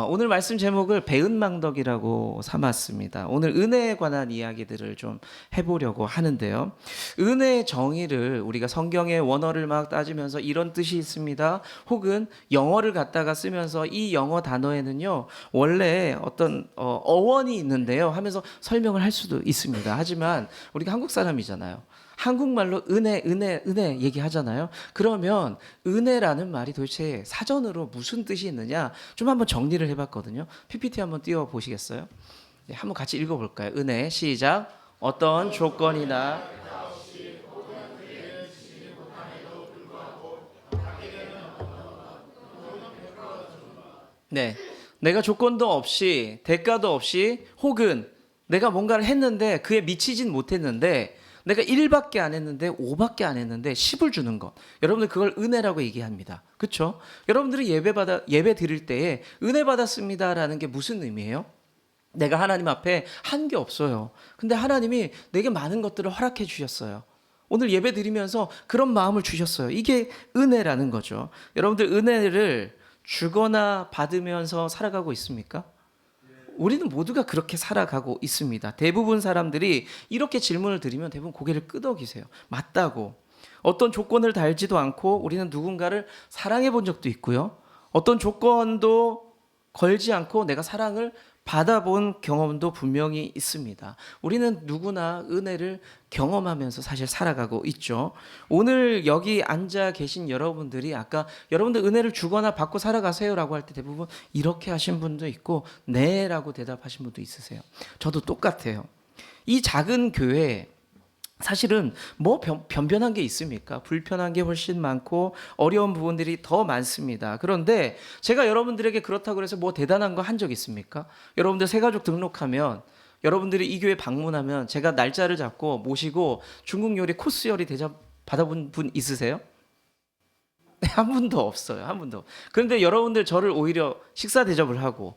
오늘 말씀 제목을 배은망덕이라고 삼았습니다. 오늘 은혜에 관한 이야기들을 좀 해보려고 하는데요. 은혜의 정의를 우리가 성경의 원어를 막 따지면서 이런 뜻이 있습니다. 혹은 영어를 갖다가 쓰면서 이 영어 단어에는요, 원래 어떤 어원이 있는데요 하면서 설명을 할 수도 있습니다. 하지만 우리가 한국 사람이잖아요. 한국말로 은혜 얘기하잖아요. 그러면 은혜라는 말이 도대체 사전으로 무슨 뜻이 있느냐 좀 한번 정리를 해봤거든요. PPT 한번 띄워 보시겠어요? 네, 한번 같이 읽어볼까요? 은혜 시작. 어떤 조건이나 네, 내가 조건도 없이 대가도 없이 혹은 내가 뭔가를 했는데 그에 미치진 못했는데 내가 1밖에 안 했는데 5밖에 안 했는데 10을 주는 것. 여러분들 그걸 은혜라고 얘기합니다. 그렇죠? 여러분들이 예배 드릴 때에 은혜 받았습니다라는 게 무슨 의미예요? 내가 하나님 앞에 한 게 없어요. 근데 하나님이 내게 많은 것들을 허락해 주셨어요. 오늘 예배 드리면서 그런 마음을 주셨어요. 이게 은혜라는 거죠. 여러분들 은혜를 주거나 받으면서 살아가고 있습니까? 우리는 모두가 그렇게 살아가고 있습니다. 대부분 사람들이 이렇게 질문을 드리면 대부분 고개를 끄덕이세요. 맞다고. 어떤 조건을 달지도 않고 우리는 누군가를 사랑해 본 적도 있고요. 어떤 조건도 걸지 않고 내가 사랑을 받아본 경험도 분명히 있습니다. 우리는 누구나 은혜를 경험하면서 사실 살아가고 있죠. 오늘 여기 앉아 계신 여러분들이 아까 여러분들 은혜를 주거나 받고 살아가세요라고 할 때 대부분 이렇게 하신 분도 있고 네라고 대답하신 분도 있으세요. 저도 똑같아요. 이 작은 교회 사실은 뭐 변변한 게 있습니까? 불편한 게 훨씬 많고 어려운 부분들이 더 많습니다. 그런데 제가 여러분들에게 그렇다고 해서 뭐 대단한 거 한 적 있습니까? 여러분들 새가족 등록하면 여러분들이 이 교회 방문하면 제가 날짜를 잡고 모시고 중국 요리 코스 요리 대접 받아본 분 있으세요? 네, 한 분도 없어요. 한 분도. 그런데 여러분들 저를 오히려 식사 대접을 하고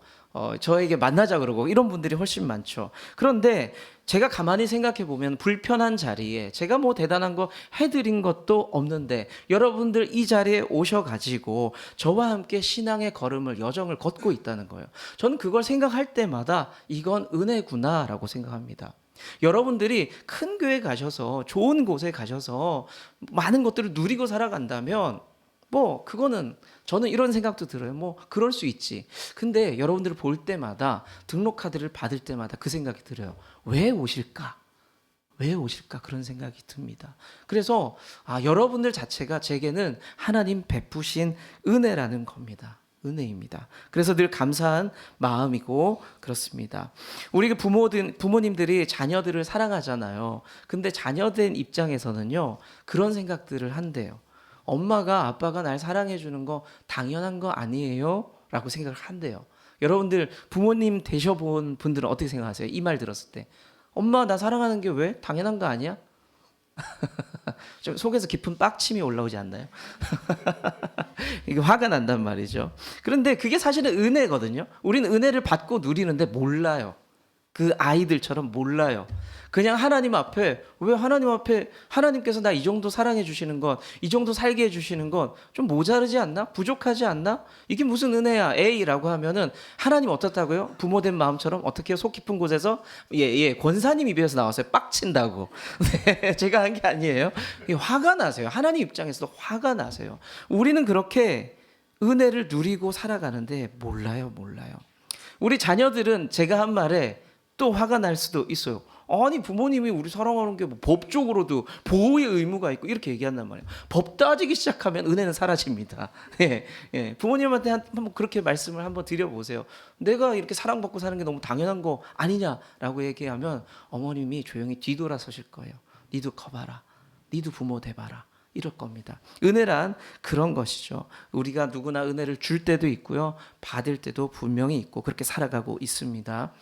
저에게 만나자 그러고 이런 분들이 훨씬 많죠. 그런데 제가 가만히 생각해 보면 불편한 자리에 제가 뭐 대단한 거 해드린 것도 없는데 여러분들 이 자리에 오셔가지고 저와 함께 신앙의 걸음을 여정을 걷고 있다는 거예요. 저는 그걸 생각할 때마다 이건 은혜구나라고 생각합니다. 여러분들이 큰 교회 가셔서 좋은 곳에 가셔서 많은 것들을 누리고 살아간다면 뭐 그거는 저는 이런 생각도 들어요. 뭐 그럴 수 있지. 근데 여러분들을 볼 때마다 등록 카드를 받을 때마다 그 생각이 들어요. 왜 오실까? 왜 오실까? 그런 생각이 듭니다. 그래서 여러분들 자체가 제게는 하나님 베푸신 은혜라는 겁니다. 은혜입니다. 그래서 늘 감사한 마음이고 그렇습니다. 우리 부모님들이 자녀들을 사랑하잖아요. 근데 자녀된 입장에서는요, 그런 생각들을 한대요. 엄마가 아빠가 날 사랑해 주는 거 당연한 거 아니에요? 라고 생각을 한대요. 여러분들 부모님 되셔본 분들은 어떻게 생각하세요? 이 말 들었을 때. 엄마 나 사랑하는 게 왜? 당연한 거 아니야? 좀 속에서 깊은 빡침이 올라오지 않나요? 이게 화가 난단 말이죠. 그런데 그게 사실은 은혜거든요. 우리는 은혜를 받고 누리는데 몰라요. 그 아이들처럼 몰라요. 그냥 하나님 앞에 왜 하나님 앞에 하나님께서 나 이 정도 사랑해 주시는 것, 이 정도 살게 해 주시는 것 좀 모자르지 않나? 부족하지 않나? 이게 무슨 은혜야? 에이라고 하면은 하나님 어떻다고요? 부모된 마음처럼 어떻게요? 속 깊은 곳에서 권사님 입에서 나왔어요. 빡친다고. 네, 제가 한 게 아니에요. 이게 화가 나세요. 하나님 입장에서도 화가 나세요. 우리는 그렇게 은혜를 누리고 살아가는데 몰라요. 우리 자녀들은 제가 한 말에 또 화가 날 수도 있어요. 아니 부모님이 우리 사랑하는 게 뭐 법적으로도 보호의 의무가 있고 이렇게 얘기한단 말이에요. 법 따지기 시작하면 은혜는 사라집니다. 부모님한테 한번 그렇게 말씀을 한번 드려보세요. 내가 이렇게 사랑받고 사는 게 너무 당연한 거 아니냐라고 얘기하면 어머님이 조용히 뒤돌아서실 거예요. 니도 커봐라. 니도 부모 돼봐라. 이럴 겁니다. 은혜란 그런 것이죠. 우리가 누구나 은혜를 줄 때도 있고요. 받을 때도 분명히 있고 그렇게 살아가고 있습니다.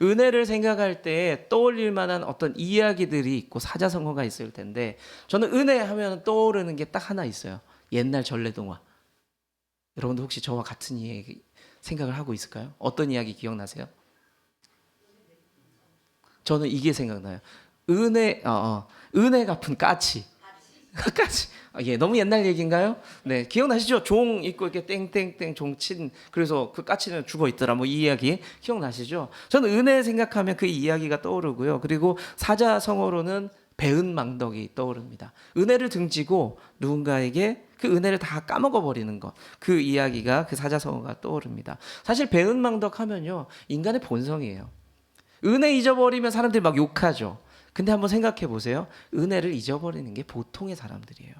은혜를 생각할 때 떠올릴 만한 어떤 이야기들이 있고 사자성어가 있을 텐데 저는 은혜 하면 떠오르는 게 딱 하나 있어요. 옛날 전래동화. 여러분도 혹시 저와 같은 이야기 생각을 하고 있을까요? 어떤 이야기 기억나세요? 저는 이게 생각나요. 은혜 갚은 까치. 까치. 예, 너무 옛날 얘기인가요? 네, 기억나시죠? 종 있고 이렇게 땡땡땡 종 친. 그래서 그 까치는 죽어 있더라. 뭐 이 이야기 기억나시죠? 저는 은혜 생각하면 그 이야기가 떠오르고요. 그리고 사자성어로는 배은망덕이 떠오릅니다. 은혜를 등지고 누군가에게 그 은혜를 다 까먹어 버리는 것. 그 이야기가 그 사자성어가 떠오릅니다. 사실 배은망덕 하면요, 인간의 본성이에요. 은혜 잊어버리면 사람들이 막 욕하죠. 근데 한번 생각해 보세요. 은혜를 잊어버리는 게 보통의 사람들이에요.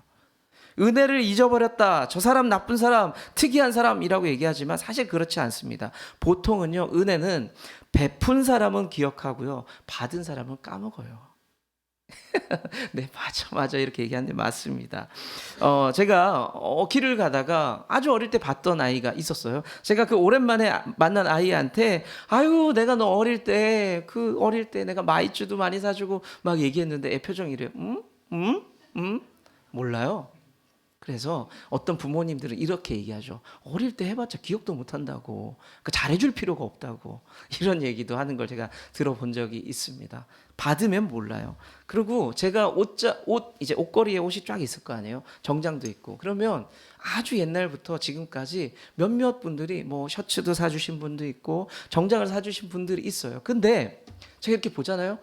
은혜를 잊어버렸다. 저 사람 나쁜 사람, 특이한 사람이라고 얘기하지만 사실 그렇지 않습니다. 보통은요, 은혜는 베푼 사람은 기억하고요, 받은 사람은 까먹어요. 네, 맞아. 이렇게 얘기하는데 맞습니다. 제가 길을 가다가 아주 어릴 때 봤던 아이가 있었어요. 제가 그 오랜만에 만난 아이한테, 아유, 내가 너 어릴 때 내가 마이쮸도 많이 사주고 막 얘기했는데 애 표정이 이래요. 몰라요. 그래서 어떤 부모님들은 이렇게 얘기하죠. 어릴 때 해봤자 기억도 못한다고. 그러니까 잘해줄 필요가 없다고. 이런 얘기도 하는 걸 제가 들어본 적이 있습니다. 받으면 몰라요. 그리고 제가 이제 옷걸이에 옷이 쫙 있을 거 아니에요. 정장도 있고. 그러면 아주 옛날부터 지금까지 몇몇 분들이 뭐 셔츠도 사주신 분도 있고 정장을 사주신 분들이 있어요. 근데 제가 이렇게 보잖아요.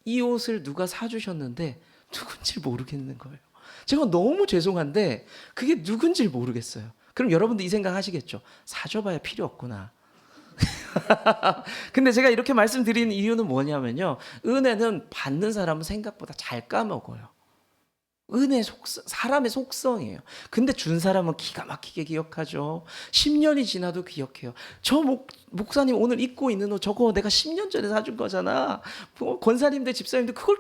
이 옷을 누가 사주셨는데 누군지 모르겠는 거예요. 제가 너무 죄송한데 그게 누군지 모르겠어요. 그럼 여러분도 이 생각 하시겠죠. 사줘봐야 필요 없구나. 근데 제가 이렇게 말씀드리는 이유는 뭐냐면요. 은혜는 받는 사람은 생각보다 잘 까먹어요. 사람의 속성이에요. 근데 준 사람은 기가 막히게 기억하죠. 10년이 지나도 기억해요. 저 목사님 오늘 입고 있는 옷 저거 내가 10년 전에 사준 거잖아. 권사님들 집사님들 그걸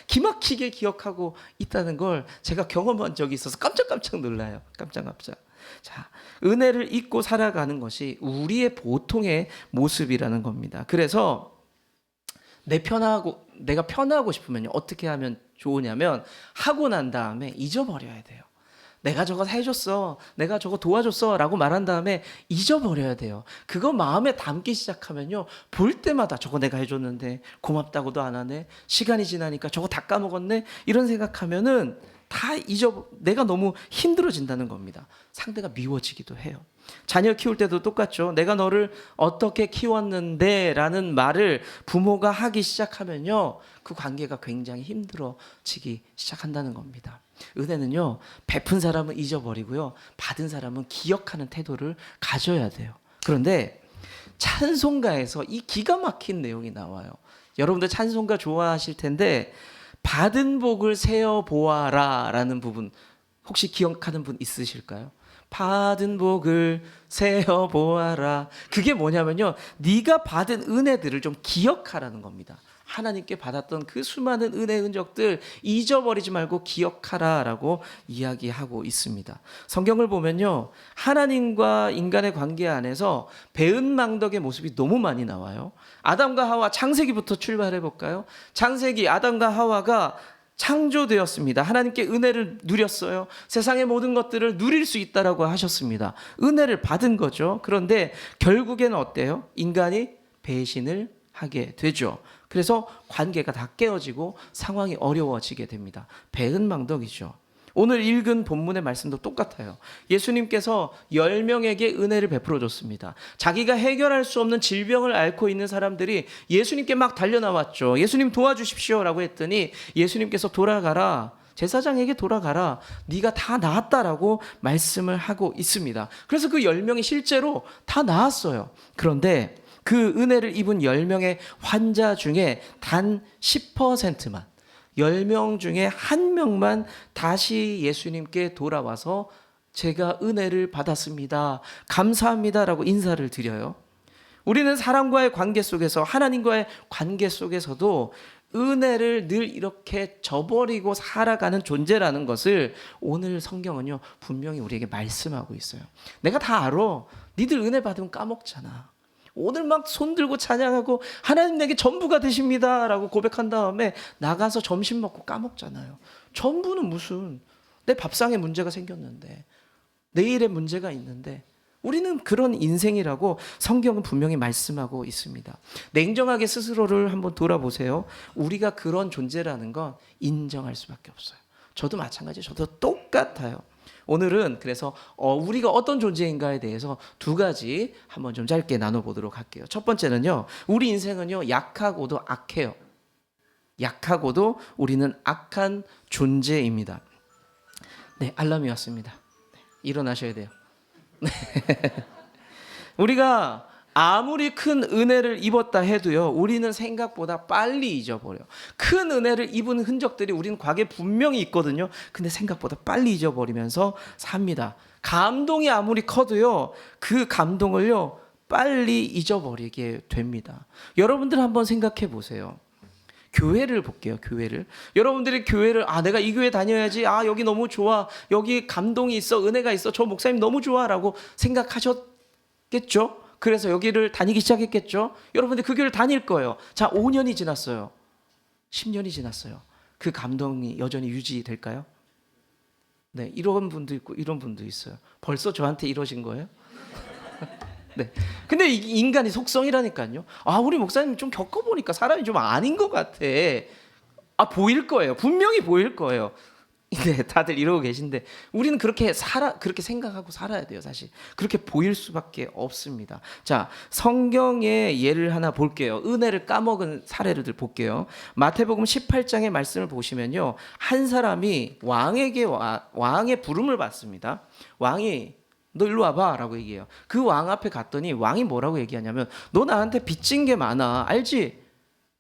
기막히게 기억하고 있다는 걸 제가 경험한 적이 있어서 깜짝깜짝 놀라요. 깜짝깜짝. 자, 은혜를 잊고 살아가는 것이 우리의 보통의 모습이라는 겁니다. 그래서 내가 편하고 싶으면 어떻게 하면 좋으냐면 하고 난 다음에 잊어버려야 돼요. 내가 저거 해줬어, 내가 저거 도와줬어 라고 말한 다음에 잊어버려야 돼요. 그거 마음에 담기 시작하면요, 볼 때마다 저거 내가 해줬는데 고맙다고도 안 하네, 시간이 지나니까 저거 다 까먹었네, 이런 생각하면은 내가 너무 힘들어진다는 겁니다. 상대가 미워지기도 해요. 자녀 키울 때도 똑같죠. 내가 너를 어떻게 키웠는데 라는 말을 부모가 하기 시작하면요, 그 관계가 굉장히 힘들어지기 시작한다는 겁니다. 은혜는요, 베푼 사람은 잊어버리고요, 받은 사람은 기억하는 태도를 가져야 돼요. 그런데 찬송가에서 이 기가 막힌 내용이 나와요. 여러분들 찬송가 좋아하실 텐데 받은 복을 세어 보아라 라는 부분 혹시 기억하는 분 있으실까요? 받은 복을 세어 보아라. 그게 뭐냐면요, 네가 받은 은혜들을 좀 기억하라는 겁니다. 하나님께 받았던 그 수많은 은혜 흔적들 잊어버리지 말고 기억하라라고 이야기하고 있습니다. 성경을 보면요, 하나님과 인간의 관계 안에서 배은망덕의 모습이 너무 많이 나와요. 아담과 하와, 창세기부터 출발해 볼까요? 창세기, 아담과 하와가 창조되었습니다. 하나님께 은혜를 누렸어요. 세상의 모든 것들을 누릴 수 있다라고 하셨습니다. 은혜를 받은 거죠. 그런데 결국에는 어때요? 인간이 배신을 하게 되죠. 그래서 관계가 다 깨어지고 상황이 어려워지게 됩니다. 배은망덕이죠. 오늘 읽은 본문의 말씀도 똑같아요. 예수님께서 10명에게 은혜를 베풀어 줬습니다. 자기가 해결할 수 없는 질병을 앓고 있는 사람들이 예수님께 막 달려나왔죠. 예수님 도와주십시오라고 했더니 예수님께서 돌아가라, 제사장에게 돌아가라, 네가 다 나았다라고 말씀을 하고 있습니다. 그래서 그 10명이 실제로 다 나았어요. 그런데 그 은혜를 입은 10명의 환자 중에 단 10%만, 10명 중에 1명만 다시 예수님께 돌아와서 제가 은혜를 받았습니다, 감사합니다 라고 인사를 드려요. 우리는 사람과의 관계 속에서, 하나님과의 관계 속에서도 은혜를 늘 이렇게 저버리고 살아가는 존재라는 것을 오늘 성경은요, 분명히 우리에게 말씀하고 있어요. 내가 다 알아. 니들 은혜 받으면 까먹잖아. 오늘 막 손들고 찬양하고 하나님 내게 전부가 되십니다 라고 고백한 다음에 나가서 점심 먹고 까먹잖아요. 전부는 무슨, 내 밥상에 문제가 생겼는데, 내일에 문제가 있는데, 우리는 그런 인생이라고 성경은 분명히 말씀하고 있습니다. 냉정하게 스스로를 한번 돌아보세요. 우리가 그런 존재라는 건 인정할 수밖에 없어요. 저도 마찬가지예요. 저도 똑같아요. 오늘은 그래서 우리가 어떤 존재인가에 대해서 두 가지 한번 좀 짧게 나눠보도록 할게요. 첫 번째는요, 우리 인생은요 약하고도 악해요. 약하고도 우리는 악한 존재입니다. 네, 알람이 왔습니다. 네, 일어나셔야 돼요. 네. 우리가 아무리 큰 은혜를 입었다 해도요, 우리는 생각보다 빨리 잊어버려. 큰 은혜를 입은 흔적들이 우리는 과거에 분명히 있거든요. 근데 생각보다 빨리 잊어버리면서 삽니다. 감동이 아무리 커도요, 그 감동을요 빨리 잊어버리게 됩니다. 여러분들 한번 생각해 보세요. 교회를 볼게요. 교회를. 여러분들이 교회를 내가 이 교회 다녀야지. 여기 너무 좋아. 여기 감동이 있어. 은혜가 있어. 저 목사님 너무 좋아라고 생각하셨겠죠? 그래서 여기를 다니기 시작했겠죠? 여러분들 그 교회를 다닐 거예요. 자, 5년이 지났어요. 10년이 지났어요. 그 감동이 여전히 유지될까요? 네, 이런 분도 있고 이런 분도 있어요. 벌써 저한테 이러신 거예요? 네. 근데 인간이 속성이라니까요. 우리 목사님 좀 겪어보니까 사람이 좀 아닌 것 같아. 보일 거예요. 분명히 보일 거예요. 네, 다들 이러고 계신데 우리는 그렇게 생각하고 살아야 돼요, 사실. 그렇게 보일 수밖에 없습니다. 자, 성경의 예를 하나 볼게요. 은혜를 까먹은 사례를 볼게요. 마태복음 18장의 말씀을 보시면요, 한 사람이 왕에게 왕의 부름을 받습니다. 왕이 너 일로 와봐 라고 얘기해요. 그 왕 앞에 갔더니 왕이 뭐라고 얘기하냐면, 너 나한테 빚진 게 많아, 알지?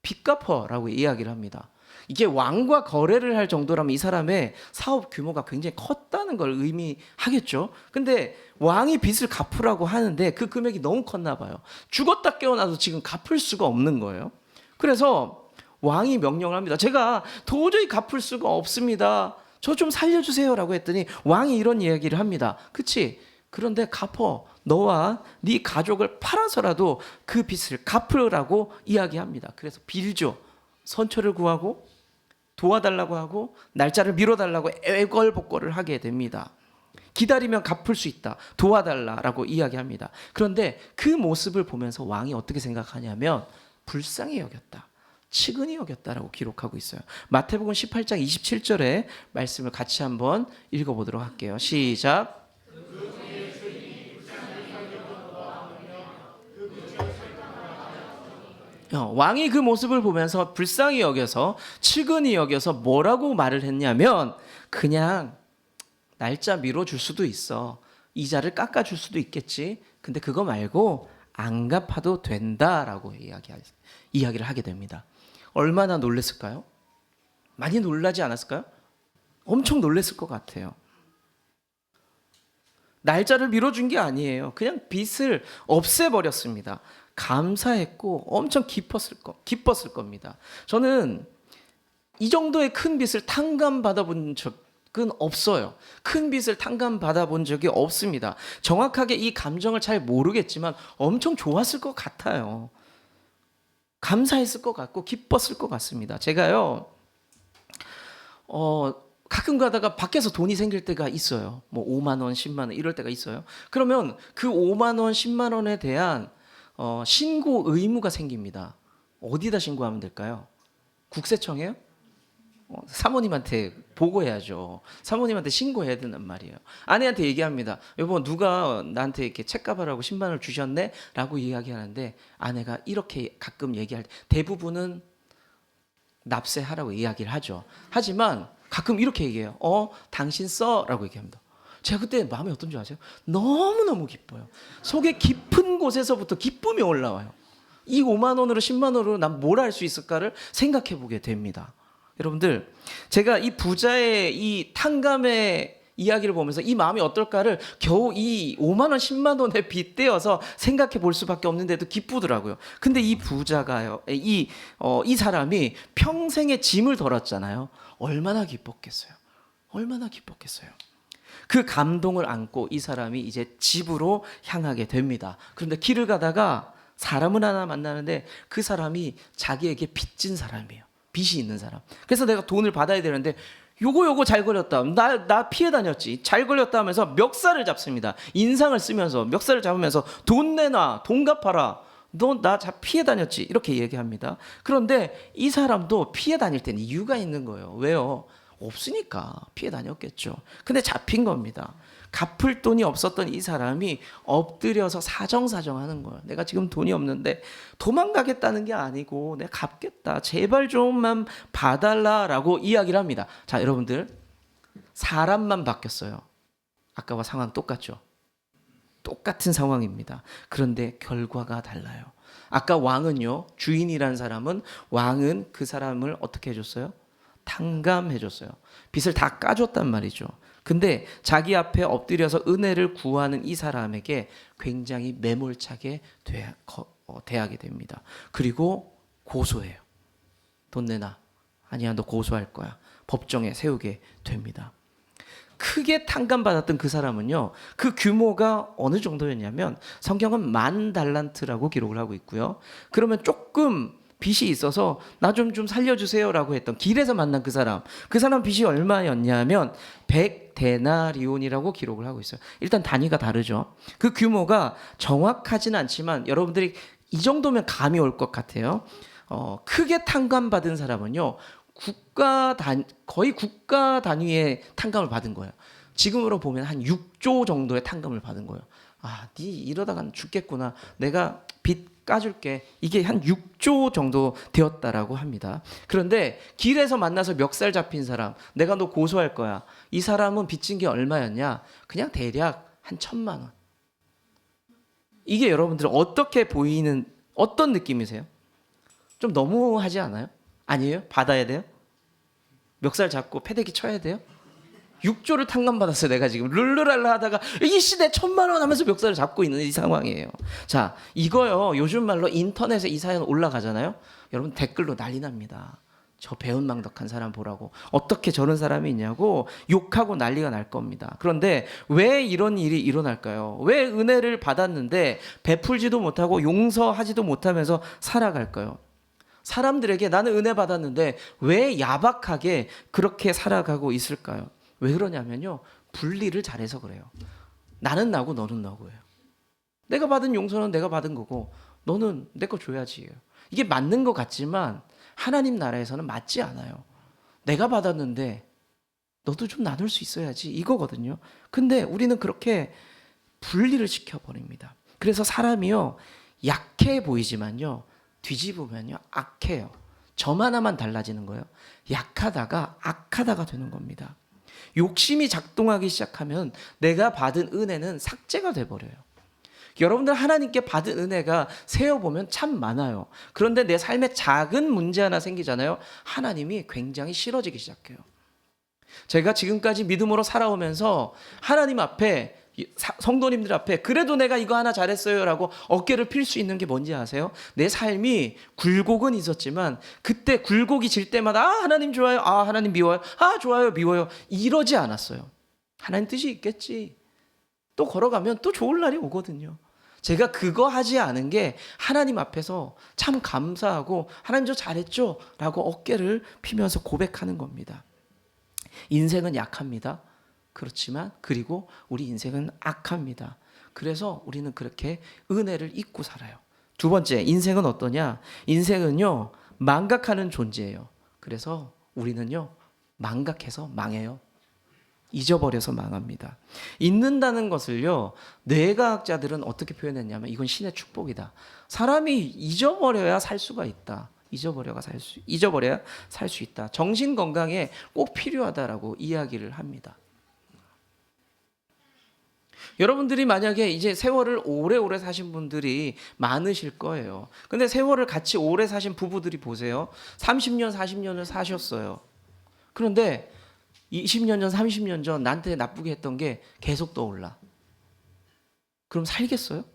빚 갚어 라고 이야기를 합니다. 이게 왕과 거래를 할 정도라면 이 사람의 사업 규모가 굉장히 컸다는 걸 의미하겠죠. 근데 왕이 빚을 갚으라고 하는데 그 금액이 너무 컸나 봐요. 죽었다 깨어나도 지금 갚을 수가 없는 거예요. 그래서 왕이 명령을 합니다. 제가 도저히 갚을 수가 없습니다. 저 좀 살려주세요 라고 했더니 왕이 이런 이야기를 합니다. 그치? 그런데 갚어. 너와 네 가족을 팔아서라도 그 빚을 갚으라고 이야기합니다. 그래서 빌죠. 선처를 구하고 도와달라고 하고 날짜를 미뤄달라고 애걸복걸을 하게 됩니다. 기다리면 갚을 수 있다. 도와달라라고 이야기합니다. 그런데 그 모습을 보면서 왕이 어떻게 생각하냐면 불쌍히 여겼다. 측은히 여겼다라고 기록하고 있어요. 마태복음 18장 27절의 말씀을 같이 한번 읽어보도록 할게요. 시작. 왕이 그 모습을 보면서 불쌍히 여겨서 측은히 여겨서 뭐라고 말을 했냐면, 그냥 날짜 미뤄줄 수도 있어. 이자를 깎아줄 수도 있겠지. 근데 그거 말고 안 갚아도 된다라고 이야기를 하게 됩니다. 얼마나 놀랐을까요? 많이 놀라지 않았을까요? 엄청 놀랐을 것 같아요. 날짜를 미뤄준 게 아니에요. 그냥 빚을 없애버렸습니다. 감사했고 엄청 기뻤을 겁니다. 저는 이 정도의 큰 빚을 탕감받아 본 적은 없어요. 큰 빚을 탕감받아 본 적이 없습니다. 정확하게 이 감정을 잘 모르겠지만 엄청 좋았을 것 같아요. 감사했을 것 같고 기뻤을 것 같습니다. 제가요, 가끔 가다가 밖에서 돈이 생길 때가 있어요. 뭐 5만 원, 10만 원 이럴 때가 있어요. 그러면 그 5만 원, 10만 원에 대한 신고 의무가 생깁니다. 어디다 신고하면 될까요? 국세청에요? 사모님한테 보고해야죠. 사모님한테 신고해야 된단 말이에요. 아내한테 얘기합니다. 여보, 누가 나한테 이렇게 책값하라고 10만 원을 주셨네? 라고 이야기하는데 아내가 이렇게 가끔 얘기할 때 대부분은 납세하라고 이야기를 하죠. 하지만 가끔 이렇게 얘기해요. 당신 써 라고 얘기합니다. 제가 그때 마음이 어떤지 아세요? 너무너무 기뻐요. 속에 깊은 곳에서부터 기쁨이 올라와요. 이 5만 원으로 10만 원으로 난 뭘 할 수 있을까를 생각해 보게 됩니다. 여러분들, 제가 이 부자의 이 탕감의 이야기를 보면서 이 마음이 어떨까를 겨우 이 5만 원, 10만 원에 빗대어서 생각해 볼 수밖에 없는데도 기쁘더라고요. 근데 이 부자가요, 이 사람이 평생의 짐을 덜었잖아요. 얼마나 기뻤겠어요. 얼마나 기뻤겠어요. 그 감동을 안고 이 사람이 이제 집으로 향하게 됩니다. 그런데 길을 가다가 사람을 하나 만나는데 그 사람이 자기에게 빚진 사람이에요. 빚이 있는 사람. 그래서 내가 돈을 받아야 되는데 요거 잘 걸렸다. 나 피해 다녔지. 잘 걸렸다 하면서 멱살을 잡습니다. 인상을 쓰면서 멱살을 잡으면서 돈 내놔. 돈 갚아라. 너 나 피해 다녔지. 이렇게 얘기합니다. 그런데 이 사람도 피해 다닐 때는 이유가 있는 거예요. 왜요? 없으니까 피해 다녔겠죠. 근데 잡힌 겁니다. 갚을 돈이 없었던 이 사람이 엎드려서 사정하는 거예요. 내가 지금 돈이 없는데 도망가겠다는 게 아니고 내가 갚겠다. 제발 좀만 봐달라라고 이야기를 합니다. 자, 여러분들, 사람만 바뀌었어요. 아까와 상황 똑같죠? 똑같은 상황입니다. 그런데 결과가 달라요. 아까 왕은요, 주인이란 사람은 왕은 그 사람을 어떻게 해줬어요? 탕감해줬어요. 빚을 다 까줬단 말이죠. 근데 자기 앞에 엎드려서 은혜를 구하는 이 사람에게 굉장히 매몰차게 대하게 됩니다. 그리고 고소해요. 돈 내놔. 아니야, 너 고소할 거야. 법정에 세우게 됩니다. 크게 탕감받았던 그 사람은요, 그 규모가 어느 정도였냐면 성경은 10,000달란트라고 기록을 하고 있고요. 그러면 조금 빚이 있어서 나 좀 살려주세요라고 했던, 길에서 만난 그 사람 빚이 얼마였냐면 100데나리온이라고 기록을 하고 있어요. 일단 단위가 다르죠. 그 규모가 정확하진 않지만 여러분들이 이 정도면 감이 올 것 같아요. 크게 탕감받은 사람은요, 거의 국가 단위의 탕감을 받은 거예요. 지금으로 보면 한 6조 정도의 탕감을 받은 거예요. 아, 네 이러다간 죽겠구나. 내가 빚 까줄게. 이게 한 6조 정도 되었다라고 합니다. 그런데 길에서 만나서 멱살 잡힌 사람, 내가 너 고소할 거야. 이 사람은 빚진 게 얼마였냐? 그냥 대략 한 1,000만 원. 이게 여러분들 어떻게 보이는, 어떤 느낌이세요? 좀 너무하지 않아요? 아니에요? 받아야 돼요? 멱살 잡고 패대기 쳐야 돼요? 6조를 탕감받았어요. 내가 지금 룰루랄라 하다가 이씨 내 1,000만 원 하면서 멱살을 잡고 있는 이 상황이에요. 자, 이거요, 요즘 말로 인터넷에 이 사연 올라가잖아요. 여러분 댓글로 난리 납니다. 저 배은망덕한 사람 보라고, 어떻게 저런 사람이 있냐고 욕하고 난리가 날 겁니다. 그런데 왜 이런 일이 일어날까요? 왜 은혜를 받았는데 베풀지도 못하고 용서하지도 못하면서 살아갈까요? 사람들에게 나는 은혜 받았는데 왜 야박하게 그렇게 살아가고 있을까요? 왜 그러냐면요, 분리를 잘해서 그래요. 나는 나고 너는 너고예요. 내가 받은 용서는 내가 받은 거고 너는 내 거 줘야지. 이게 맞는 것 같지만 하나님 나라에서는 맞지 않아요. 내가 받았는데 너도 좀 나눌 수 있어야지, 이거거든요. 근데 우리는 그렇게 분리를 시켜버립니다. 그래서 사람이요, 약해 보이지만요, 뒤집으면요 악해요. 점 하나만 달라지는 거예요. 약하다가 악하다가 되는 겁니다. 욕심이 작동하기 시작하면 내가 받은 은혜는 삭제가 돼버려요. 여러분들 하나님께 받은 은혜가 세어보면 참 많아요. 그런데 내 삶에 작은 문제 하나 생기잖아요. 하나님이 굉장히 싫어지기 시작해요. 제가 지금까지 믿음으로 살아오면서 하나님 앞에, 성도님들 앞에 그래도 내가 이거 하나 잘했어요 라고 어깨를 필 수 있는 게 뭔지 아세요? 내 삶이 굴곡은 있었지만 그때 굴곡이 질 때마다 아 하나님 좋아요, 아 하나님 미워요, 아 좋아요 미워요, 이러지 않았어요. 하나님 뜻이 있겠지. 또 걸어가면 또 좋을 날이 오거든요. 제가 그거 하지 않은 게 하나님 앞에서 참 감사하고 하나님 저 잘했죠 라고 어깨를 피면서 고백하는 겁니다. 인생은 약합니다. 그렇지만 그리고 우리 인생은 악합니다. 그래서 우리는 그렇게 은혜를 잊고 살아요. 두 번째, 인생은 어떠냐? 인생은요, 망각하는 존재예요. 그래서 우리는요, 망각해서 망해요. 잊어버려서 망합니다. 잊는다는 것을요, 뇌과학자들은 어떻게 표현했냐면 이건 신의 축복이다. 사람이 잊어버려야 살 수가 있다. 잊어버려야 살 수 있다. 정신 건강에 꼭 필요하다라고 이야기를 합니다. 여러분들이 만약에 이제 세월을 오래오래 사신 분들이 많으실 거예요. 근데 세월을 같이 오래 사신 부부들이 보세요. 30년, 40년을 사셨어요. 그런데 20년 전, 30년 전 나한테 나쁘게 했던 게 계속 떠올라. 그럼 살겠어요?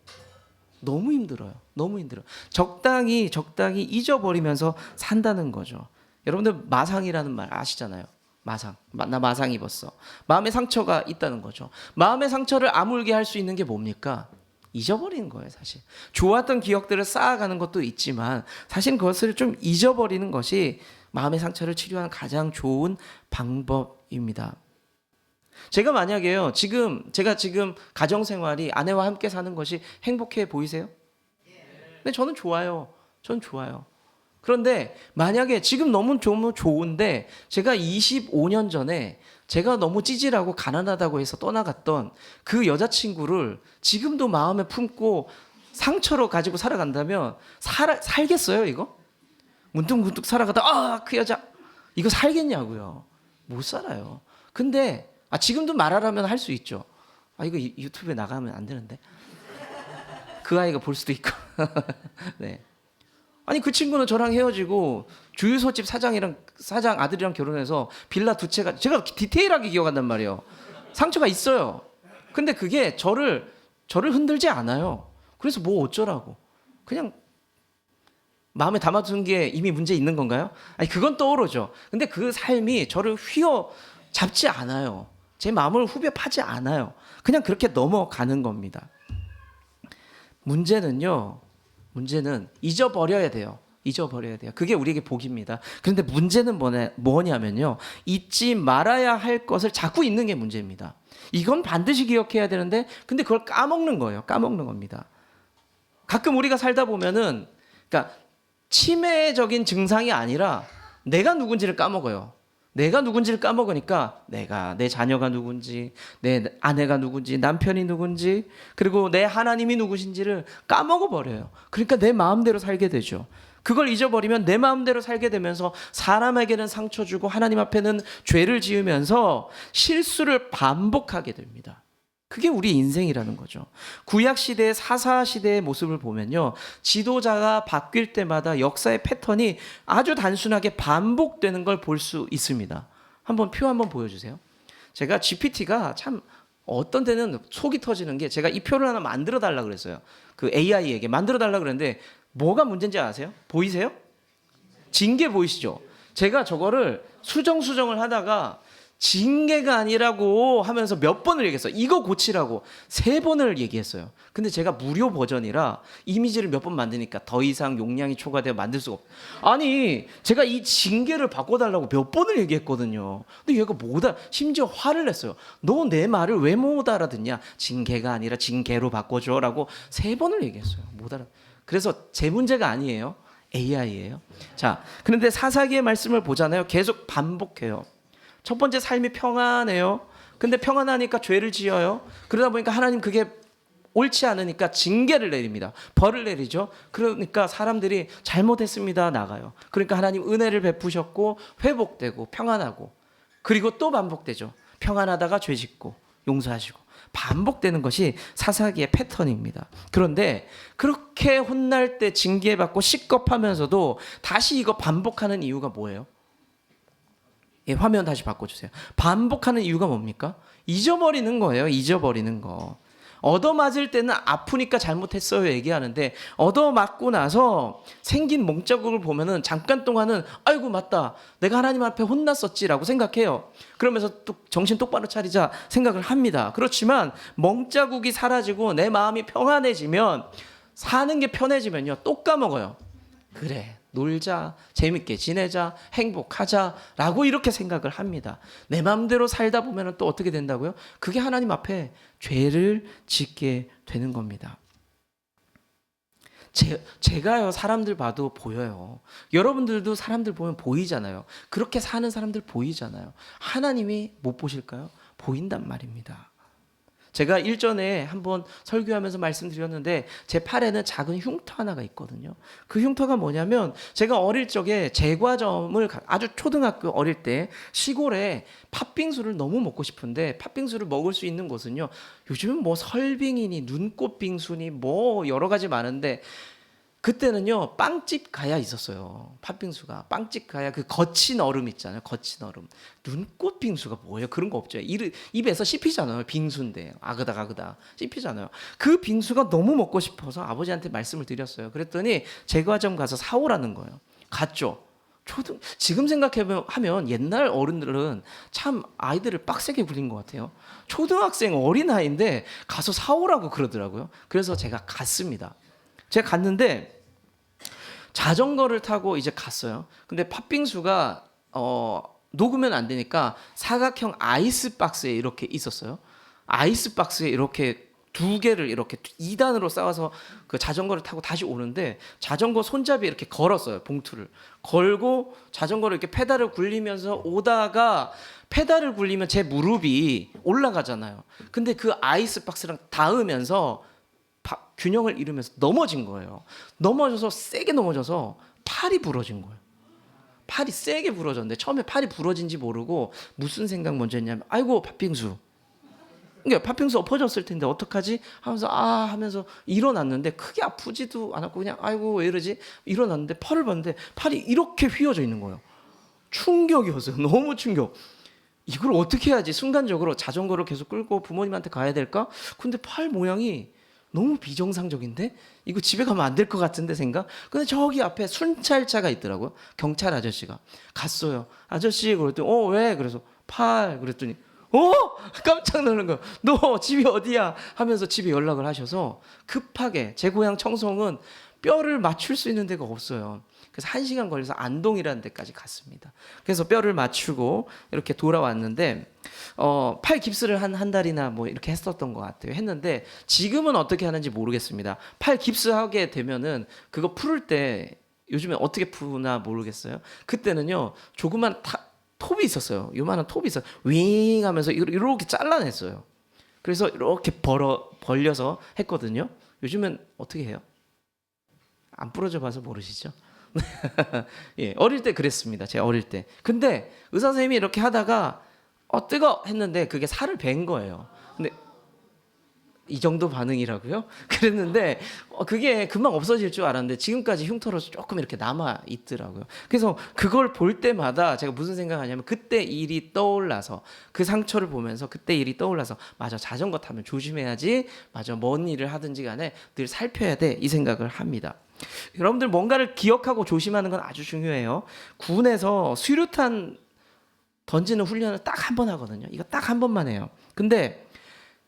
너무 힘들어요. 너무 힘들어요. 적당히 잊어버리면서 산다는 거죠. 여러분들 마상이라는 말 아시잖아요. 마상. 나 마상 입었어. 마음의 상처가 있다는 거죠. 마음의 상처를 아물게 할 수 있는 게 뭡니까? 잊어버리는 거예요, 사실. 좋았던 기억들을 쌓아가는 것도 있지만 사실 그것을 좀 잊어버리는 것이 마음의 상처를 치료하는 가장 좋은 방법입니다. 제가 만약에요, 제가 지금 가정생활이 아내와 함께 사는 것이 행복해 보이세요? 근데 저는 좋아요. 전 좋아요. 그런데 만약에 지금 너무 좋은데 제가 25년 전에 제가 너무 찌질하고 가난하다고 해서 떠나갔던 그 여자친구를 지금도 마음에 품고 상처로 가지고 살아간다면 살겠어요 이거? 문득문득 살아가다 그 여자 이거 살겠냐고요. 못 살아요. 근데 지금도 말하라면 할 수 있죠. 이거 유튜브에 나가면 안 되는데 그 아이가 볼 수도 있고 네. 아니 그 친구는 저랑 헤어지고 주유소집 사장 아들이랑 결혼해서 빌라 2채가 제가 디테일하게 기억한단 말이에요. 상처가 있어요. 근데 그게 저를 흔들지 않아요. 그래서 뭐 어쩌라고. 그냥 마음에 담아둔 게 이미 문제 있는 건가요? 아니 그건 떠오르죠. 근데 그 삶이 저를 휘어잡지 않아요. 제 마음을 후벼 파지 않아요. 그냥 그렇게 넘어가는 겁니다. 문제는 잊어버려야 돼요. 잊어버려야 돼요. 그게 우리에게 복입니다. 그런데 문제는 뭐냐면요. 잊지 말아야 할 것을 자꾸 잊는 게 문제입니다. 이건 반드시 기억해야 되는데 근데 그걸 까먹는 거예요. 까먹는 겁니다. 가끔 우리가 살다 보면은 그러니까 치매적인 증상이 아니라 내가 누군지를 까먹어요. 내가 누군지를 까먹으니까 내 자녀가 누군지, 내 아내가 누군지, 남편이 누군지, 그리고 내 하나님이 누구신지를 까먹어 버려요. 그러니까 내 마음대로 살게 되죠. 그걸 잊어버리면 내 마음대로 살게 되면서 사람에게는 상처 주고 하나님 앞에는 죄를 지으면서 실수를 반복하게 됩니다. 그게 우리 인생이라는 거죠. 구약 시대의 사사 시대의 모습을 보면요. 지도자가 바뀔 때마다 역사의 패턴이 아주 단순하게 반복되는 걸 볼 수 있습니다. 표 한번 보여주세요. 제가 GPT가 참 어떤 데는 속이 터지는 게 제가 이 표를 하나 만들어 달라고 그랬어요. 그 AI에게 만들어 달라고 그랬는데 뭐가 문제인지 아세요? 보이세요? 징계 보이시죠? 제가 저거를 수정을 하다가 징계가 아니라고 하면서 몇 번을 얘기했어요. 이거 고치라고 3번을 얘기했어요. 근데 제가 무료 버전이라 이미지를 몇 번 만드니까 더 이상 용량이 초과되어 만들 수가 없어요. 아니 제가 이 징계를 바꿔달라고 몇 번을 얘기했거든요. 근데 얘가 심지어 화를 냈어요. 너 내 말을 왜 못 알아듣냐. 징계가 아니라 징계로 바꿔줘 라고 3번을 얘기했어요. 못 알아. 그래서 제 문제가 아니에요. AI예요. 자, 그런데 사사기의 말씀을 보잖아요. 계속 반복해요. 첫 번째 삶이 평안해요. 근데 평안하니까 죄를 지어요. 그러다 보니까 하나님 그게 옳지 않으니까 징계를 내립니다. 벌을 내리죠. 그러니까 사람들이 잘못했습니다 나가요. 그러니까 하나님 은혜를 베푸셨고 회복되고 평안하고 그리고 또 반복되죠. 평안하다가 죄 짓고 용서하시고 반복되는 것이 사사기의 패턴입니다. 그런데 그렇게 혼날 때 징계받고 식겁하면서도 다시 이거 반복하는 이유가 뭐예요? 화면 다시 바꿔주세요. 반복하는 이유가 뭡니까? 잊어버리는 거예요. 잊어버리는 거. 얻어맞을 때는 아프니까 잘못했어요 얘기하는데 얻어맞고 나서 생긴 멍자국을 보면은 잠깐 동안은 아이고 맞다 내가 하나님 앞에 혼났었지라고 생각해요. 그러면서 또 정신 똑바로 차리자 생각을 합니다. 그렇지만 멍자국이 사라지고 내 마음이 평안해지면 사는 게 편해지면요 또 까먹어요. 그래 놀자 재밌게 지내자 행복하자라고 이렇게 생각을 합니다. 내 마음대로 살다 보면 또 어떻게 된다고요? 그게 하나님 앞에 죄를 짓게 되는 겁니다. 제가요 사람들 봐도 보여요. 여러분들도 사람들 보면 보이잖아요. 그렇게 사는 사람들 보이잖아요. 하나님이 못 보실까요? 보인단 말입니다. 제가 일전에 한번 설교하면서 말씀드렸는데 제 팔에는 작은 흉터 하나가 있거든요. 그 흉터가 뭐냐면 제가 어릴 적에 제과점을 아주 초등학교 어릴 때 시골에 팥빙수를 너무 먹고 싶은데 팥빙수를 먹을 수 있는 곳은요. 요즘은 뭐 설빙이니 눈꽃 빙수니 뭐 여러 가지 많은데 그때는요 빵집 가야 있었어요. 팥빙수가 빵집 가야 그 거친 얼음 있잖아요. 거친 얼음. 눈꽃 빙수가 뭐예요? 그런 거 없죠. 입에서 씹히잖아요. 빙수인데 아그닥 씹히잖아요. 그 빙수가 너무 먹고 싶어서 아버지한테 말씀을 드렸어요. 그랬더니 제과점 가서 사오라는 거예요. 갔죠. 지금 생각하면 옛날 어른들은 참 아이들을 빡세게 굴린 것 같아요. 초등학생 어린아이인데 가서 사오라고 그러더라고요. 그래서 제가 갔습니다. 제가 갔는데 자전거를 타고 이제 갔어요. 근데 팥빙수가 녹으면 안 되니까 사각형 아이스박스에 이렇게 있었어요. 아이스박스에 이렇게 두 개를 이렇게 2단으로 쌓아서 그 자전거를 타고 다시 오는데 자전거 손잡이 이렇게 걸었어요. 봉투를 걸고 자전거를 이렇게 페달을 굴리면서 오다가 페달을 굴리면 제 무릎이 올라가잖아요. 근데 그 아이스박스랑 닿으면서 균형을 잃으면서 넘어진 거예요. 넘어져서 세게 넘어져서 팔이 부러진 거예요. 팔이 세게 부러졌는데 처음에 팔이 부러진지 모르고 무슨 생각 먼저 했냐면 아이고 팥빙수. 그러니까 팥빙수 엎어졌을 텐데 어떡하지? 하면서 하면서 일어났는데 크게 아프지도 않았고 그냥 아이고 왜 이러지? 일어났는데 팔을 봤는데 팔이 이렇게 휘어져 있는 거예요. 충격이었어요. 너무 충격. 이걸 어떻게 해야지? 순간적으로 자전거를 계속 끌고 부모님한테 가야 될까? 근데 팔 모양이 너무 비정상적인데? 이거 집에 가면 안 될 것 같은데 생각? 근데 저기 앞에 순찰차가 있더라고요. 경찰 아저씨가. 갔어요. 아저씨 그랬더니 왜? 그래서 팔 그랬더니 깜짝 놀란 거예요. 너 집이 어디야? 하면서 집에 연락을 하셔서 급하게 제 고향 청송은 뼈를 맞출 수 있는 데가 없어요. 그래서 1시간 걸려서 안동이라는 데까지 갔습니다. 그래서 뼈를 맞추고 이렇게 돌아왔는데 팔 깁스를 한 달이나 뭐 이렇게 했었던 것 같아요. 했는데 지금은 어떻게 하는지 모르겠습니다. 팔 깁스하게 되면은 그거 풀을 때 요즘에 어떻게 푸나 모르겠어요. 그때는요 조그만 톱이 있었어요. 요만한 톱이 있어요. 윙 하면서 이렇게 잘라냈어요. 그래서 이렇게 벌려서 했거든요. 요즘엔 어떻게 해요? 안 부러져 봐서 모르시죠? 예, 어릴 때 그랬습니다. 제가 어릴 때. 근데 의사 선생님이 이렇게 하다가 뜨거 했는데 그게 살을 벤 거예요. 근데 이 정도 반응이라고요? 그랬는데 그게 금방 없어질 줄 알았는데 지금까지 흉터로 조금 이렇게 남아 있더라고요. 그래서 그걸 볼 때마다 제가 무슨 생각하냐면 그때 일이 떠올라서 그 상처를 보면서 그때 일이 떠올라서 맞아 자전거 타면 조심해야지 맞아 뭔 일을 하든지 간에 늘 살펴야 돼 이 생각을 합니다. 여러분들 뭔가를 기억하고 조심하는 건 아주 중요해요. 군에서 수류탄 던지는 훈련을 딱 한 번 하거든요. 이거 딱 한 번만 해요. 근데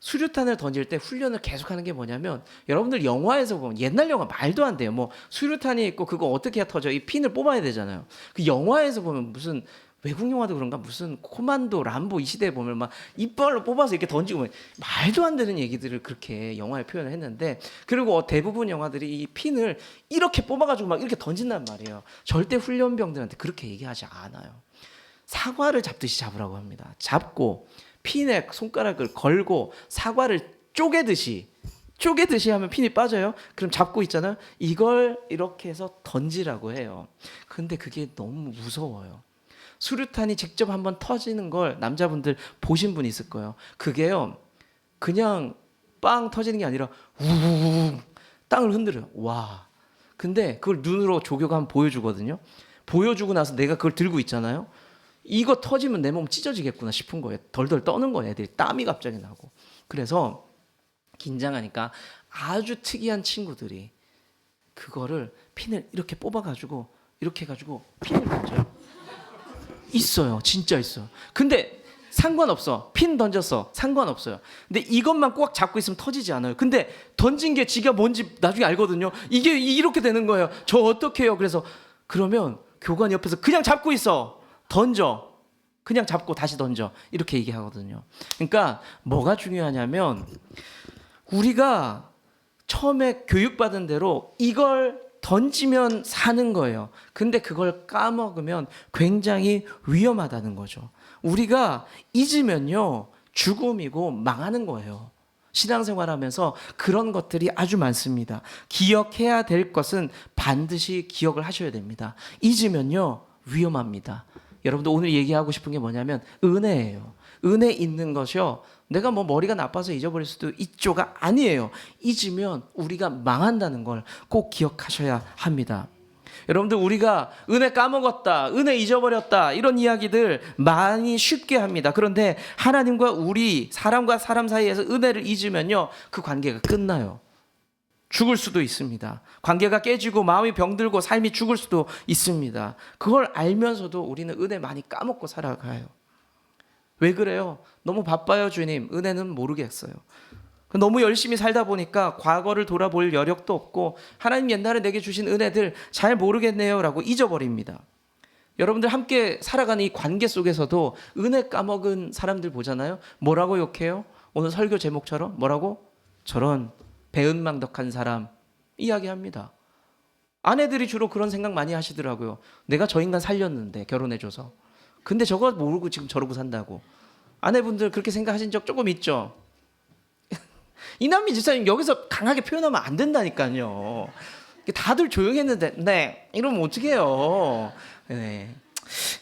수류탄을 던질 때 훈련을 계속하는 게 뭐냐면 여러분들 영화에서 보면 옛날 영화 말도 안 돼요. 뭐 수류탄이 있고 그거 어떻게 터져? 이 핀을 뽑아야 되잖아요. 그 영화에서 보면 무슨 외국 영화도 그런가 무슨 코만도 람보 이 시대에 보면 막 이빨로 뽑아서 이렇게 던지고 말도 안 되는 얘기들을 그렇게 영화에 표현을 했는데 그리고 대부분 영화들이 이 핀을 이렇게 뽑아가지고 막 이렇게 던진단 말이에요. 절대 훈련병들한테 그렇게 얘기하지 않아요. 사과를 잡듯이 잡으라고 합니다. 잡고 핀에 손가락을 걸고 사과를 쪼개듯이 하면 핀이 빠져요. 그럼 잡고 있잖아요. 이걸 이렇게 해서 던지라고 해요. 근데 그게 너무 무서워요. 수류탄이 직접 한번 터지는 걸 남자분들 보신 분 있을 거예요. 그게요 그냥 빵 터지는 게 아니라 우웅 땅을 흔들어요. 와. 근데 그걸 눈으로 조교가 한번 보여주거든요. 보여주고 나서 내가 그걸 들고 있잖아요. 이거 터지면 내 몸 찢어지겠구나 싶은 거예요. 덜덜 떠는 거예요. 애들이 땀이 갑자기 나고. 그래서 긴장하니까 아주 특이한 친구들이 그거를 핀을 이렇게 뽑아가지고 이렇게 해가지고 핀을 던져요. 있어요. 진짜 있어요. 근데 상관없어. 핀 던졌어. 상관없어요. 근데 이것만 꽉 잡고 있으면 터지지 않아요. 근데 던진 게 지가 뭔지 나중에 알거든요. 이게 이렇게 되는 거예요. 저 어떻게 해요? 그래서 그러면 교관이 옆에서 그냥 잡고 있어. 던져. 그냥 잡고 다시 던져. 이렇게 얘기하거든요. 그러니까 뭐가 중요하냐면 우리가 처음에 교육받은 대로 이걸 던지면 사는 거예요. 근데 그걸 까먹으면 굉장히 위험하다는 거죠. 우리가 잊으면요 죽음이고 망하는 거예요. 신앙생활 하면서 그런 것들이 아주 많습니다. 기억해야 될 것은 반드시 기억을 하셔야 됩니다. 잊으면요 위험합니다. 여러분들 오늘 얘기하고 싶은 게 뭐냐면 은혜예요. 은혜 있는 것이요. 내가 뭐 머리가 나빠서 잊어버릴 수도 있죠가 아니에요. 잊으면 우리가 망한다는 걸 꼭 기억하셔야 합니다. 여러분들 우리가 은혜 까먹었다, 은혜 잊어버렸다 이런 이야기들 많이 쉽게 합니다. 그런데 하나님과 우리 사람과 사람 사이에서 은혜를 잊으면요 그 관계가 끝나요. 죽을 수도 있습니다. 관계가 깨지고 마음이 병들고 삶이 죽을 수도 있습니다. 그걸 알면서도 우리는 은혜 많이 까먹고 살아가요. 왜 그래요? 너무 바빠요 주님. 은혜는 모르겠어요. 너무 열심히 살다 보니까 과거를 돌아볼 여력도 없고 하나님 옛날에 내게 주신 은혜들 잘 모르겠네요 라고 잊어버립니다. 여러분들 함께 살아가는 이 관계 속에서도 은혜 까먹은 사람들 보잖아요. 뭐라고 욕해요? 오늘 설교 제목처럼 뭐라고? 저런 배은망덕한 사람 이야기합니다. 아내들이 주로 그런 생각 많이 하시더라고요. 내가 저 인간 살렸는데 결혼해줘서. 근데 저거 모르고 지금 저러고 산다고. 아내분들 그렇게 생각하신 적 조금 있죠? 이남미 집사님 여기서 강하게 표현하면 안 된다니까요. 다들 조용했는데 네 이러면 어떡해요. 네.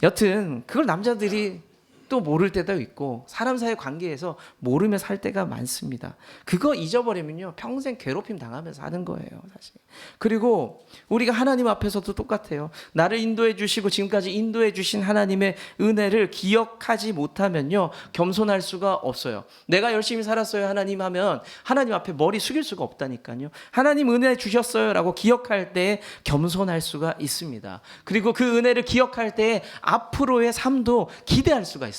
여튼 그걸 남자들이 또 모를 때도 있고 사람 사이 관계에서 모르며 살 때가 많습니다. 그거 잊어버리면요 평생 괴롭힘 당하면서 사는 거예요 사실. 그리고 우리가 하나님 앞에서도 똑같아요. 나를 인도해 주시고 지금까지 인도해 주신 하나님의 은혜를 기억하지 못하면요 겸손할 수가 없어요. 내가 열심히 살았어요 하나님 하면 하나님 앞에 머리 숙일 수가 없다니까요. 하나님 은혜 주셨어요 라고 기억할 때 겸손할 수가 있습니다. 그리고 그 은혜를 기억할 때 앞으로의 삶도 기대할 수가 있어요.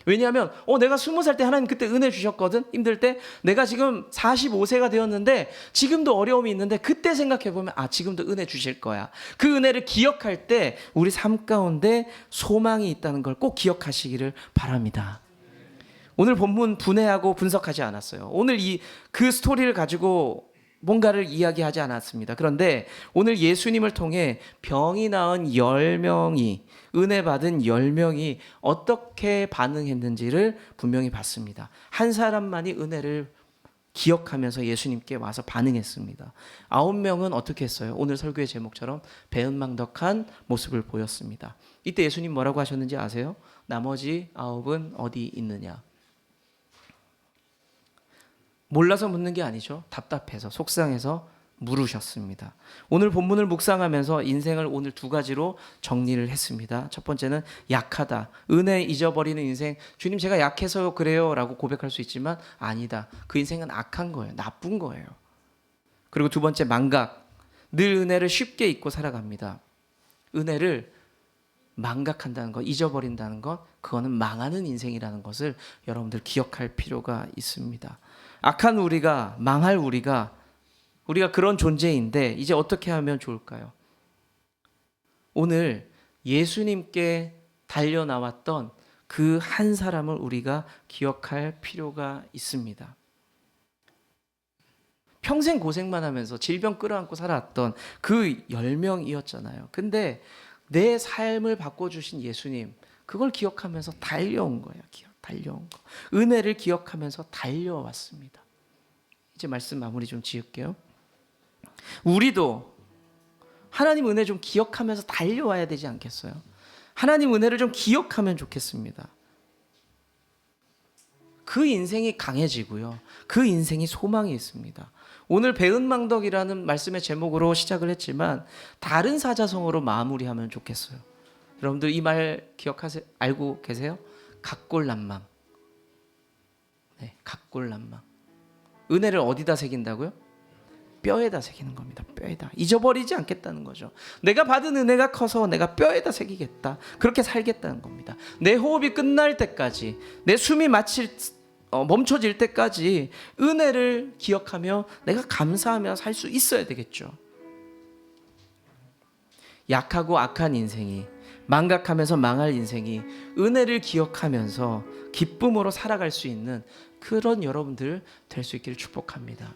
왜냐하면 내가 20살 때 하나님 그때 은혜 주셨거든. 힘들 때. 내가 지금 45세가 되었는데 지금도 어려움이 있는데 그때 생각해보면 지금도 은혜 주실 거야. 그 은혜를 기억할 때 우리 삶 가운데 소망이 있다는 걸 꼭 기억하시기를 바랍니다. 오늘 본문 분해하고 분석하지 않았어요. 오늘 그 스토리를 가지고 뭔가를 이야기하지 않았습니다. 그런데 오늘 예수님을 통해 병이 나은 10명이 은혜 받은 10명이 어떻게 반응했는지를 분명히 봤습니다. 한 사람만이 은혜를 기억하면서 예수님께 와서 반응했습니다. 9명은 어떻게 했어요? 오늘 설교의 제목처럼 배은망덕한 모습을 보였습니다. 이때 예수님 뭐라고 하셨는지 아세요? 나머지 9은 어디 있느냐? 몰라서 묻는 게 아니죠. 답답해서 속상해서 물으셨습니다. 오늘 본문을 묵상하면서 인생을 오늘 2가지로 정리를 했습니다. 첫 번째는 약하다. 은혜 잊어버리는 인생. 주님 제가 약해서 그래요 라고 고백할 수 있지만 아니다. 그 인생은 악한 거예요. 나쁜 거예요. 그리고 2번째 망각. 늘 은혜를 쉽게 잊고 살아갑니다. 은혜를 망각한다는 것, 잊어버린다는 것, 그거는 망하는 인생이라는 것을 여러분들 기억할 필요가 있습니다. 악한 우리가, 망할 우리가 그런 존재인데 이제 어떻게 하면 좋을까요? 오늘 예수님께 달려나왔던 그 한 사람을 우리가 기억할 필요가 있습니다. 평생 고생만 하면서 질병 끌어안고 살아왔던 그 10명이었잖아요. 근데 내 삶을 바꿔주신 예수님, 그걸 기억하면서 달려온 거예요. 달려온 거. 은혜를 기억하면서 달려왔습니다. 이제 말씀 마무리 좀 지을게요. 우리도 하나님 은혜 좀 기억하면서 달려와야 되지 않겠어요? 하나님 은혜를 좀 기억하면 좋겠습니다. 그 인생이 강해지고요. 그 인생이 소망이 있습니다. 오늘 배은망덕이라는 말씀의 제목으로 시작을 했지만 다른 사자성어로 마무리하면 좋겠어요. 여러분들 이 말 기억하세요? 알고 계세요? 각골난망. 네, 각골난망. 은혜를 어디다 새긴다고요? 뼈에다 새기는 겁니다. 뼈에다. 잊어버리지 않겠다는 거죠. 내가 받은 은혜가 커서 내가 뼈에다 새기겠다. 그렇게 살겠다는 겁니다. 내 호흡이 끝날 때까지, 내 숨이 멈춰질 때까지 은혜를 기억하며 내가 감사하며 살 수 있어야 되겠죠. 약하고 악한 인생이, 망각하면서 망할 인생이 은혜를 기억하면서 기쁨으로 살아갈 수 있는 그런 여러분들 될 수 있기를 축복합니다.